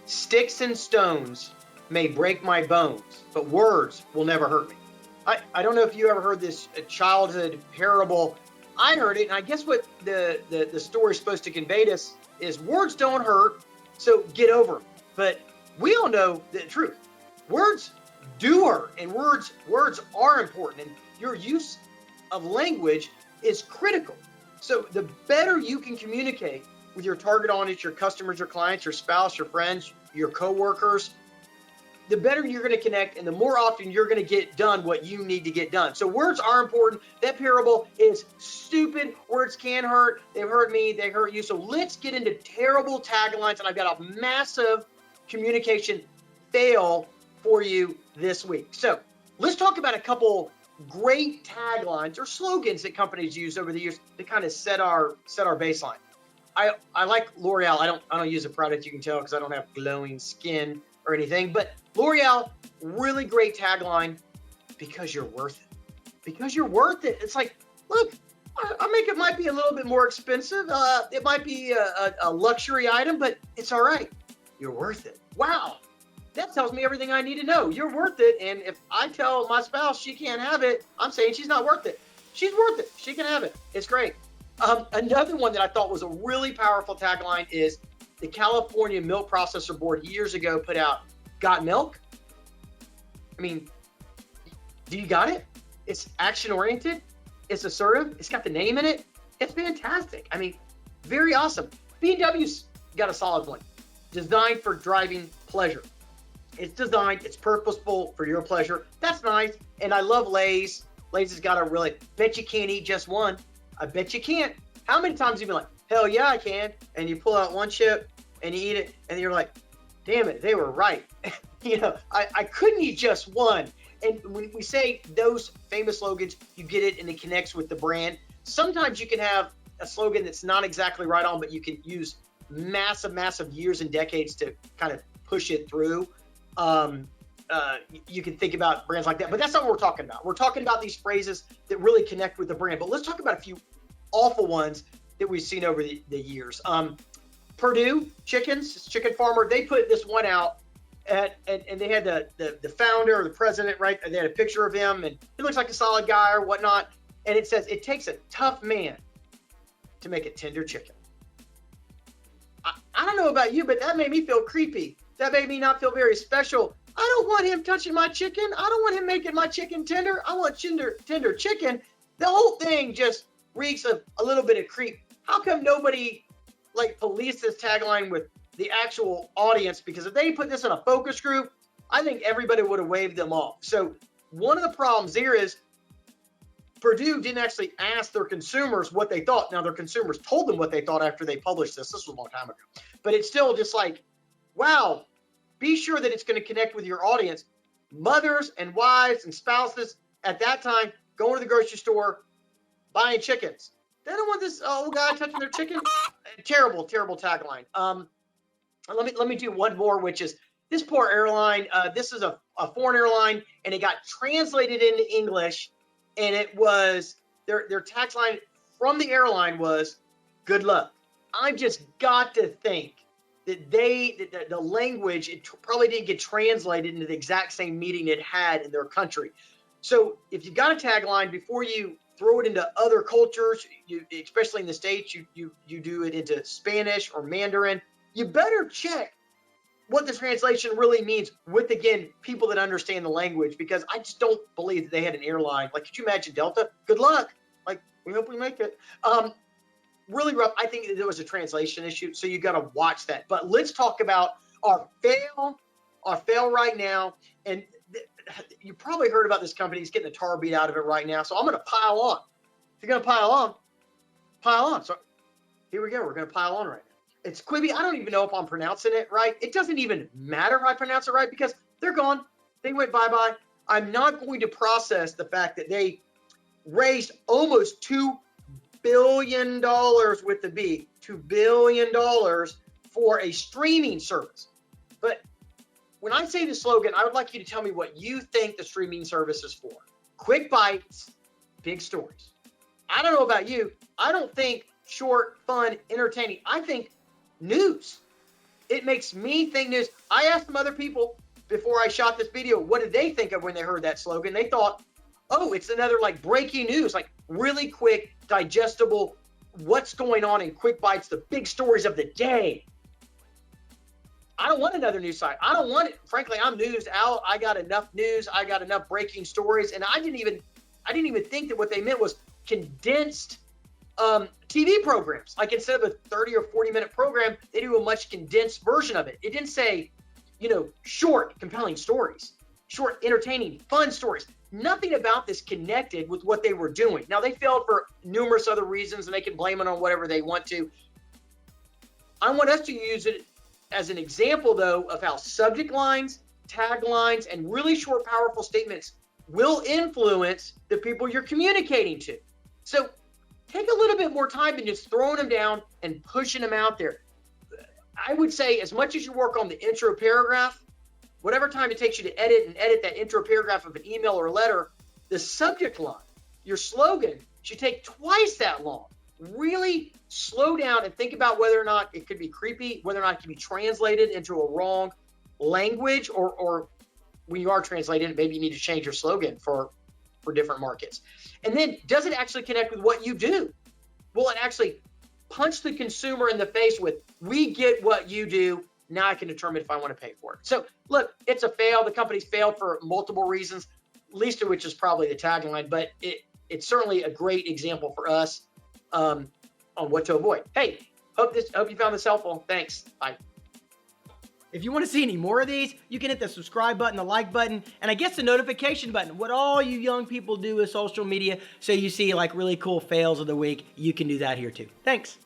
Sticks and stones may break my bones, but words will never hurt me. I don't know if you ever heard this childhood parable. I heard it, and I guess what the story is supposed to convey to us is words don't hurt, so get over them. But we all know the truth. Words do hurt, and words are important, and your use of language is critical. So the better you can communicate with your target audience, your customers, your clients, your spouse, your friends, your coworkers, the better you're going to connect, and the more often you're going to get done what you need to get done. So words are important. That parable is stupid. Words can hurt. They've hurt me. They hurt you. So let's get into terrible taglines, and I've got a massive communication fail for you this week. So let's talk about a couple great taglines or slogans that companies use over the years to kind of set our baseline. I like L'Oreal. I don't use a product, you can tell, because I don't have glowing skin or anything, but L'Oreal, really great tagline, because you're worth it. Because you're worth it. It's like, look, our makeup might be a little bit more expensive. It might be a luxury item, but it's all right. You're worth it. Wow. That tells me everything I need to know. You're worth it. And if I tell my spouse she can't have it, I'm saying she's not worth it. She's worth it. She can have it. It's great. Another one that I thought was a really powerful tagline is the California Milk Processor Board years ago put out, "Got milk?" I mean, do you got it? It's action-oriented. It's assertive. It's got the name in it. It's fantastic. I mean, very awesome. BMW's got a solid one. Designed for driving pleasure. It's designed, it's purposeful for your pleasure. That's nice. And I love Lay's. Lay's has got a really, bet you can't eat just one. I bet you can't. How many times have you been like, hell yeah, I can. And you pull out one chip and you eat it. And you're like, damn it, they were right. I couldn't eat just one. And when we say those famous slogans, you get it and it connects with the brand. Sometimes you can have a slogan that's not exactly right on, but you can use massive years and decades to kind of push it through. You can think about brands like that, but that's not what we're talking about. We're talking about these phrases that really connect with the brand. But let's talk about a few awful ones that we've seen over the years. Purdue Chickens, chicken farmer, they put this one out and they had the founder or the president, right? They had a picture of him and he looks like a solid guy or whatnot. And it says, it takes a tough man to make a tender chicken. I don't know about you, but that made me feel creepy. That made me not feel very special. I don't want him touching my chicken. I don't want him making my chicken tender. I want tender chicken. The whole thing just reeks of a little bit of creep. How come nobody policed this tagline with the actual audience? Because if they put this in a focus group, I think everybody would have waved them off. So one of the problems there is Purdue didn't actually ask their consumers what they thought. Now, their consumers told them what they thought after they published this. This was a long time ago. But it's still just like, wow, be sure that it's going to connect with your audience. Mothers and wives and spouses at that time going to the grocery store, buying chickens. They don't want this old guy touching their chicken. Terrible tagline. Let me do one more, which is this poor airline. This is a foreign airline, and it got translated into English, and it was their tagline from the airline was "Good luck." I've just got to think that the language, it probably didn't get translated into the exact same meaning it had in their country. So if you've got a tagline, before you throw it into other cultures, especially in the States, you do it into Spanish or Mandarin, you better check what the translation really means with, again, people that understand the language, because I just don't believe that they had an airline. Could you imagine Delta? Good luck. We hope we make it. Really rough. I think there was a translation issue, so you got to watch that. But let's talk about our fail right now. And you probably heard about this company. He's getting the tar beat out of it right now. So I'm going to pile on. If you're going to pile on. So here we go. We're going to pile on right now. It's Quibi. I don't even know if I'm pronouncing it right. It doesn't even matter if I pronounce it right because they're gone. They went bye-bye. I'm not going to process the fact that they raised almost $2 billion with the B, $2 billion for a streaming service. But when I say the slogan, I would like you to tell me what you think the streaming service is for. Quick bites, big stories. I don't know about you. I don't think short, fun, entertaining. I think news. It makes me think news. I asked some other people before I shot this video, what did they think of when they heard that slogan? They thought, oh, it's another like breaking news, like really quick, digestible, what's going on in quick bites, the big stories of the day. I don't want another news site. I don't want it. Frankly, I'm news out. I got enough news. I got enough breaking stories. And I didn't even think that what they meant was condensed TV programs. Like instead of a 30 or 40-minute program, they do a much condensed version of it. It didn't say, short, compelling stories, short, entertaining, fun stories. Nothing about this connected with what they were doing. Now, they failed for numerous other reasons, and they can blame it on whatever they want to. I want us to use it as an example, though, of how subject lines, taglines, and really short, powerful statements will influence the people you're communicating to. So take a little bit more time than just throwing them down and pushing them out there. I would say as much as you work on the intro paragraph, whatever time it takes you to edit that intro paragraph of an email or a letter, the subject line, your slogan, should take twice that long. Really slow down and think about whether or not it could be creepy, whether or not it can be translated into a wrong language, or when you are translating it, maybe you need to change your slogan for different markets. And then, does it actually connect with what you do? Will it actually punch the consumer in the face with, we get what you do, now I can determine if I want to pay for it. So look, it's a fail. The company's failed for multiple reasons, least of which is probably the tagline, but it's certainly a great example for us on what to avoid. Hey, hope you found this helpful. Thanks. Bye. If you want to see any more of these, you can hit the subscribe button, the like button, and I guess the notification button. What all you young people do with social media, so you see like really cool fails of the week, you can do that here too. Thanks.